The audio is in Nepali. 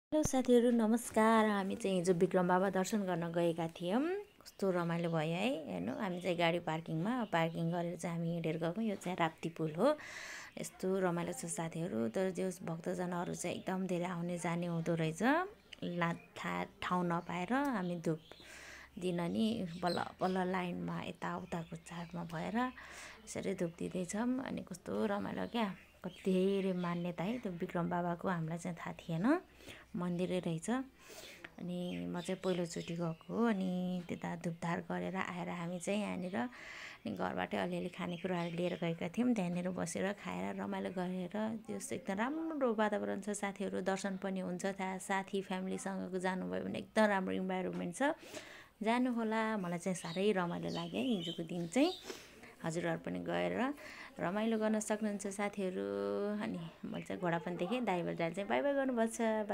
हेलो साथीहरू नमस्कार। हामी चाहिँ हिजो विक्रम बाबा दर्शन गर्न गएका थियौँ। कस्तो रमाइलो भयो है। हेर्नु हामी चाहिँ गाडी पार्किङमा पार्किङ गरेर चाहिँ हामी हिँडेर गएको। यो चाहिँ राप्ती पुल हो। यस्तो रमाइलो छ साथीहरू। तर जो भक्तजनहरू चाहिँ एकदम धेरै आउने जाने हुँदो रहेछ। ठाउँ नपाएर हामी धुप दिन नि बल्ल बल्ल लाइनमा यताउताको चाडमा भएर यसरी धुप दिँदैछौँ। अनि कस्तो रमाइलो क्या। कति धेरै मान्यता है त्यो विक्रम बाबाको। हामीलाई चाहिँ थाहा थिएन मन्दिरै रहेछ। अनि म चाहिँ पहिलोचोटि गएको हो। अनि त्यता धुपधार गरेर आएर हामी चाहिँ यहाँनिर घरबाटै अलिअलि खानेकुराहरू लिएर गएका थियौँ। त्यहाँनिर बसेर खाएर रमाइलो गरेर त्यो एकदम राम्रो वातावरण छ साथीहरू। दर्शन पनि हुन्छ। त्यहाँ साथी फ्यामिलीसँग जानुभयो भने एकदम राम्रो इन्भाइरोमेन्ट छ। जानु होला। मलाई चाहिँ साह्रै रमाइलो लाग्यो है हिजोको दिन चाहिँ। हजुरहरू पनि गएर रमाइलो गर्न सक्नुहुन्छ साथीहरू। अनि मैले चाहिँ घोडा पनि देखेँ। ड्राइभर दाइले चाहिँ बाई बाई गर्नुभएको छ।